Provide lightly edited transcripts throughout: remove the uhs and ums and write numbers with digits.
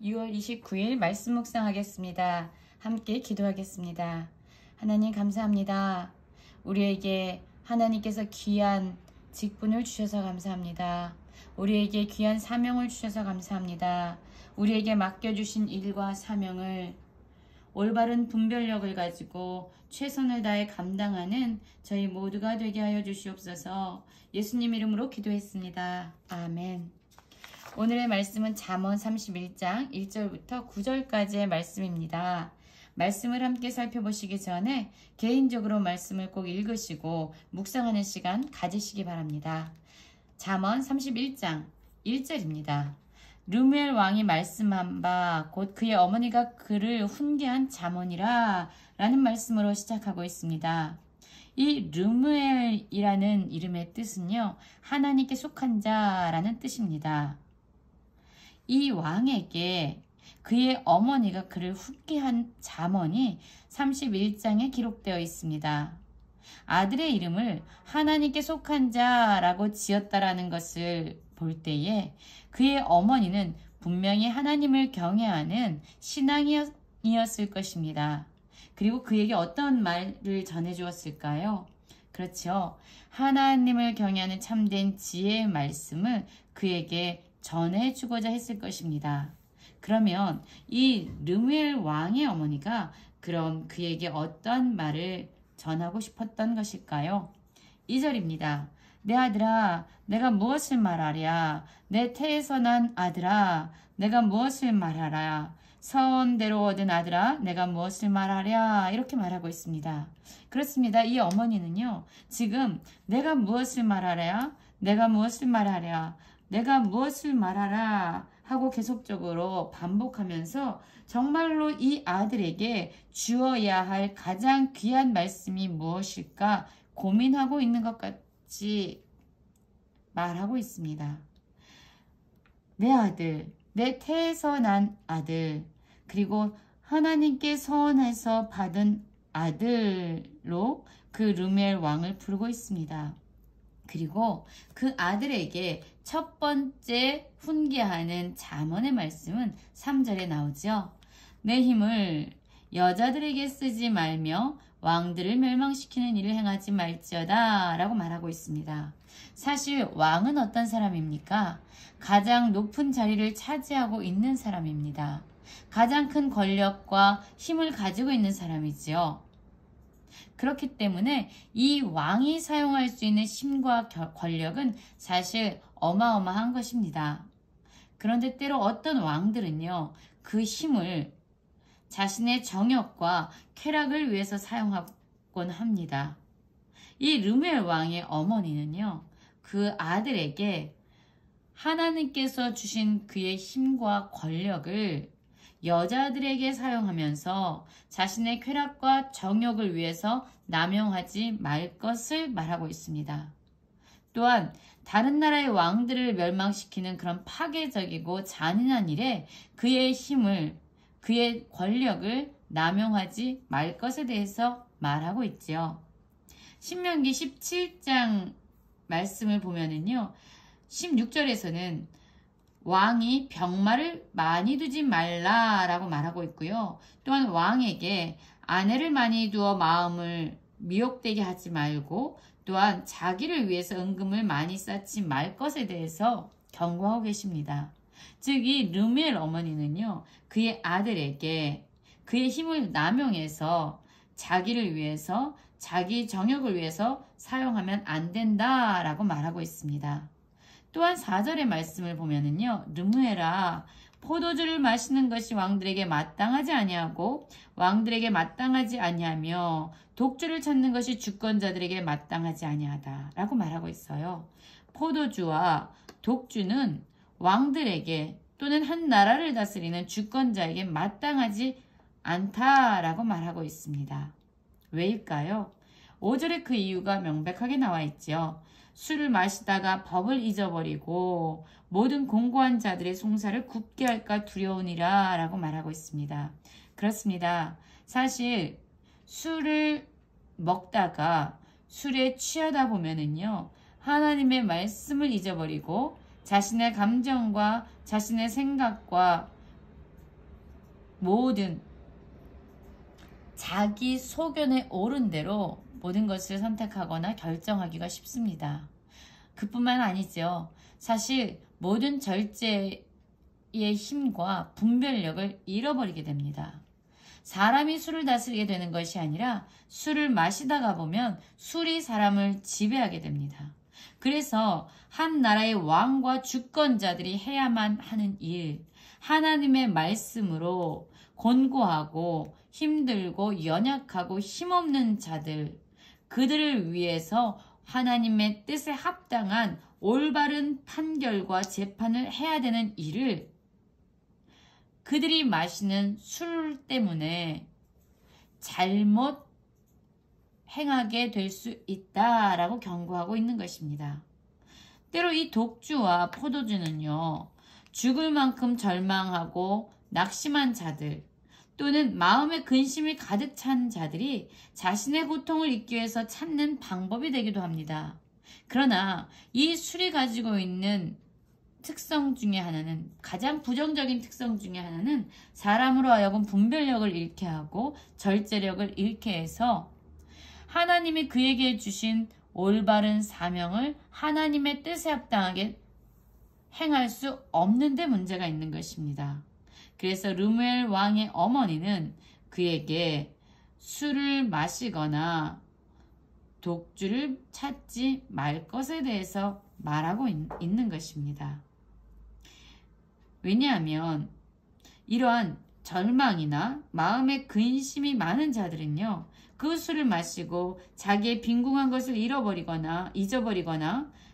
6월 29일 말씀 묵상하겠습니다. 함께 기도하겠습니다. 하나님 감사합니다. 우리에게 하나님께서 귀한 직분을 주셔서 감사합니다. 우리에게 귀한 사명을 주셔서 감사합니다. 우리에게 맡겨주신 일과 사명을 올바른 분별력을 가지고 최선을 다해 감당하는 저희 모두가 되게 하여 주시옵소서. 예수님 이름으로 기도했습니다. 아멘. 오늘의 말씀은 잠언 31장 1절부터 9절까지의 말씀입니다. 말씀을 함께 살펴보시기 전에 개인적으로 말씀을 꼭 읽으시고 묵상하는 시간 가지시기 바랍니다. 잠언 31장 1절입니다. 르무엘 왕이 말씀한 바 곧 그의 어머니가 그를 훈계한 잠언이라 라는 말씀으로 시작하고 있습니다. 이 르무엘이라는 이름의 뜻은요, 하나님께 속한 자라는 뜻입니다. 이 왕에게 그의 어머니가 그를 훈계한 잠언이 31장에 기록되어 있습니다. 아들의 이름을 하나님께 속한 자라고 지었다라는 것을 볼 때에 그의 어머니는 분명히 하나님을 경외하는 신앙이었을 것입니다. 그리고 그에게 어떤 말을 전해주었을까요? 그렇죠. 하나님을 경외하는 참된 지혜의 말씀을 그에게 전해주고자 했을 것입니다. 그러면 이 르무엘 왕의 어머니가 그럼 그에게 어떤 말을 전하고 싶었던 것일까요? 2절입니다. 내 아들아, 내가 무엇을 말하랴? 내 태에서 난 아들아, 내가 무엇을 말하랴? 선대로 얻은 아들아, 내가 무엇을 말하랴? 이렇게 말하고 있습니다. 그렇습니다. 이 어머니는요, 지금 내가 무엇을 말하랴? 내가 무엇을 말하랴? 내가 무엇을 말하라 하고 계속적으로 반복하면서 정말로 이 아들에게 주어야 할 가장 귀한 말씀이 무엇일까 고민하고 있는 것 같이 말하고 있습니다. 내 아들, 내 태에서 난 아들, 그리고 하나님께 서원해서 받은 아들로 그 르무엘 왕을 부르고 있습니다. 그리고 그 아들에게 첫 번째 훈계하는 잠언의 말씀은 3절에 나오죠. 내 힘을 여자들에게 쓰지 말며 왕들을 멸망시키는 일을 행하지 말지어다 라고 말하고 있습니다. 사실 왕은 어떤 사람입니까? 가장 높은 자리를 차지하고 있는 사람입니다. 가장 큰 권력과 힘을 가지고 있는 사람이지요. 그렇기 때문에 이 왕이 사용할 수 있는 힘과 권력은 사실 어마어마한 것입니다. 그런데 때로 어떤 왕들은요, 그 힘을 자신의 정욕과 쾌락을 위해서 사용하곤 합니다. 이 르무엘 왕의 어머니는요, 그 아들에게 하나님께서 주신 그의 힘과 권력을 여자들에게 사용하면서 자신의 쾌락과 정욕을 위해서 남용하지 말 것을 말하고 있습니다. 또한 다른 나라의 왕들을 멸망시키는 그런 파괴적이고 잔인한 일에 그의 힘을, 그의 권력을 남용하지 말 것에 대해서 말하고 있지요. 신명기 17장 말씀을 보면은요, 16절에서는 왕이 병마를 많이 두지 말라라고 말하고 있고요. 또한 왕에게 아내를 많이 두어 마음을 미혹되게 하지 말고 또한 자기를 위해서 은금을 많이 쌓지 말 것에 대해서 경고하고 계십니다. 즉 이 르무엘 어머니는요, 그의 아들에게 그의 힘을 남용해서 자기를 위해서 자기 정욕을 위해서 사용하면 안 된다라고 말하고 있습니다. 또한 4절의 말씀을 보면은요, 르무엘아, 포도주를 마시는 것이 왕들에게 마땅하지 아니하고 왕들에게 마땅하지 아니하며 독주를 찾는 것이 주권자들에게 마땅하지 아니하다 라고 말하고 있어요. 포도주와 독주는 왕들에게 또는 한 나라를 다스리는 주권자에게 마땅하지 않다라고 말하고 있습니다. 왜일까요? 5절에 그 이유가 명백하게 나와 있죠. 술을 마시다가 법을 잊어버리고 모든 공고한 자들의 송사를 굽게 할까 두려우니라 라고 말하고 있습니다. 그렇습니다. 사실 술을 먹다가 술에 취하다 보면은요, 하나님의 말씀을 잊어버리고 자신의 감정과 자신의 생각과 모든 자기 소견에 옳은 대로 모든 것을 선택하거나 결정하기가 쉽습니다. 그뿐만 아니죠. 사실 모든 절제의 힘과 분별력을 잃어버리게 됩니다. 사람이 술을 다스리게 되는 것이 아니라 술을 마시다가 보면 술이 사람을 지배하게 됩니다. 그래서 한 나라의 왕과 주권자들이 해야만 하는 일, 하나님의 말씀으로 곤고하고 힘들고 연약하고 힘없는 자들, 그들을 위해서 하나님의 뜻에 합당한 올바른 판결과 재판을 해야 되는 일을 그들이 마시는 술 때문에 잘못 행하게 될 수 있다라고 경고하고 있는 것입니다. 때로 이 독주와 포도주는요, 죽을 만큼 절망하고 낙심한 자들, 또는 마음의 근심이 가득 찬 자들이 자신의 고통을 잊기 위해서 찾는 방법이 되기도 합니다. 그러나 이 술이 가지고 있는 특성 중에 하나는, 가장 부정적인 특성 중에 하나는 사람으로 하여금 분별력을 잃게 하고 절제력을 잃게 해서 하나님이 그에게 주신 올바른 사명을 하나님의 뜻에 합당하게 행할 수 없는 데 문제가 있는 것입니다. 그래서 르무엘 왕의 어머니는 그에게 술을 마시거나 독주를 찾지 말 것에 대해서 말하고 있는 것입니다. 왜냐하면 이러한 절망이나 마음의 근심이 많은 자들은요, 그 술을 마시고 자기의 빈궁한 것을 잊어버리거나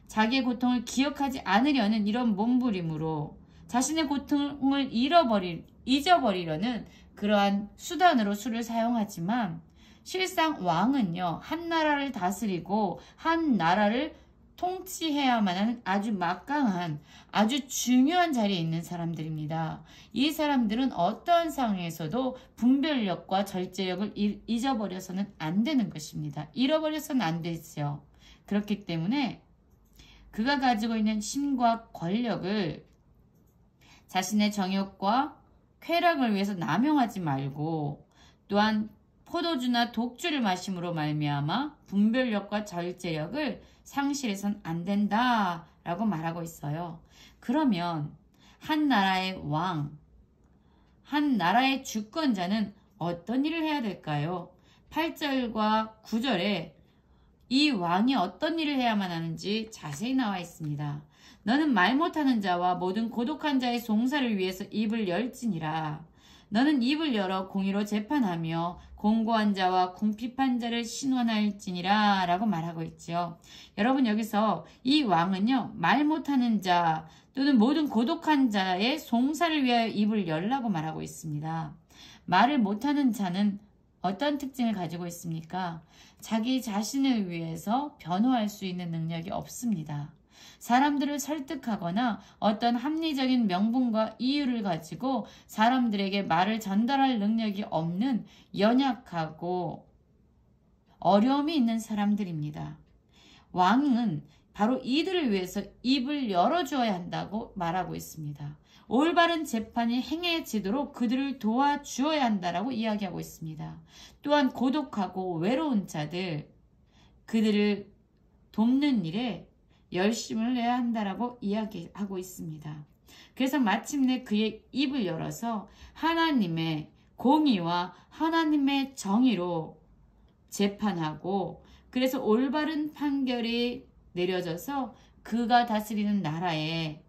자기의 고통을 기억하지 않으려는 이런 몸부림으로 자신의 고통을 잊어버리려는 그러한 수단으로 술을 사용하지만, 실상 왕은요, 한 나라를 다스리고 한 나라를 통치해야만 하는 아주 막강한, 아주 중요한 자리에 있는 사람들입니다. 이 사람들은 어떠한 상황에서도 분별력과 절제력을 잊어버려서는 안 되는 것입니다. 잃어버려서는 안 되죠. 그렇기 때문에 그가 가지고 있는 힘과 권력을 자신의 정욕과 쾌락을 위해서 남용하지 말고, 또한 포도주나 독주를 마심으로 말미암아 분별력과 절제력을 상실해서는 안 된다라고 말하고 있어요. 그러면 한 나라의 왕, 한 나라의 주권자는 어떤 일을 해야 될까요? 8절과 9절에 이 왕이 어떤 일을 해야만 하는지 자세히 나와 있습니다. 너는 말 못하는 자와 모든 고독한 자의 송사를 위해서 입을 열지니라. 너는 입을 열어 공의로 재판하며 공고한 자와 궁핍한 자를 신원할지니라 라고 말하고 있죠. 여러분, 여기서 이 왕은요, 말 못하는 자 또는 모든 고독한 자의 송사를 위하여 입을 열라고 말하고 있습니다. 말을 못하는 자는 어떤 특징을 가지고 있습니까? 자기 자신을 위해서 변호할 수 있는 능력이 없습니다. 사람들을 설득하거나 어떤 합리적인 명분과 이유를 가지고 사람들에게 말을 전달할 능력이 없는 연약하고 어려움이 있는 사람들입니다. 왕은 바로 이들을 위해서 입을 열어주어야 한다고 말하고 있습니다. 올바른 재판이 행해지도록 그들을 도와주어야 한다라고 이야기하고 있습니다. 또한 고독하고 외로운 자들, 그들을 돕는 일에 열심을 내야 한다라고 이야기하고 있습니다. 그래서 마침내 그의 입을 열어서 하나님의 공의와 하나님의 정의로 재판하고, 그래서 올바른 판결이 내려져서 그가 다스리는 나라에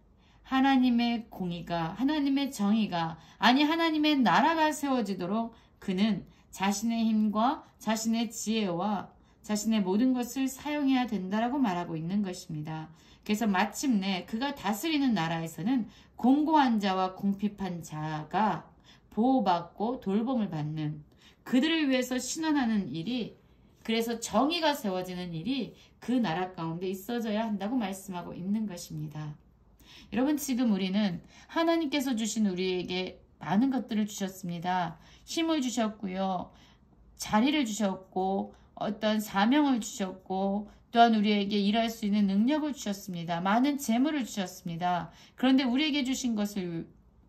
하나님의 공의가, 하나님의 정의가, 아니 하나님의 나라가 세워지도록 그는 자신의 힘과 자신의 지혜와 자신의 모든 것을 사용해야 된다라고 말하고 있는 것입니다. 그래서 마침내 그가 다스리는 나라에서는 공고한 자와 궁핍한 자가 보호받고 돌봄을 받는, 그들을 위해서 신원하는 일이, 그래서 정의가 세워지는 일이 그 나라 가운데 있어져야 한다고 말씀하고 있는 것입니다. 여러분, 지금 우리는 하나님께서 주신 우리에게 많은 것들을 주셨습니다. 힘을 주셨고요. 자리를 주셨고, 어떤 사명을 주셨고, 또한 우리에게 일할 수 있는 능력을 주셨습니다. 많은 재물을 주셨습니다. 그런데 우리에게 주신 것을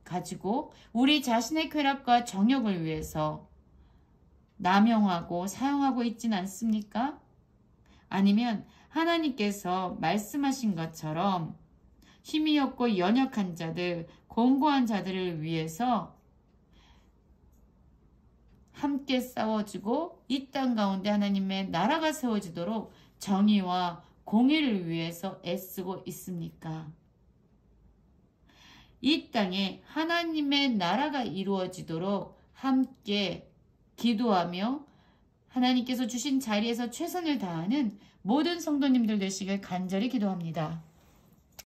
가지고 우리 자신의 쾌락과 정욕을 위해서 남용하고 사용하고 있진 않습니까? 아니면 하나님께서 말씀하신 것처럼 힘이 없고 연약한 자들, 권고한 자들을 위해서 함께 싸워주고 이 땅 가운데 하나님의 나라가 세워지도록 정의와 공의를 위해서 애쓰고 있습니까? 이 땅에 하나님의 나라가 이루어지도록 함께 기도하며 하나님께서 주신 자리에서 최선을 다하는 모든 성도님들 되시길 간절히 기도합니다.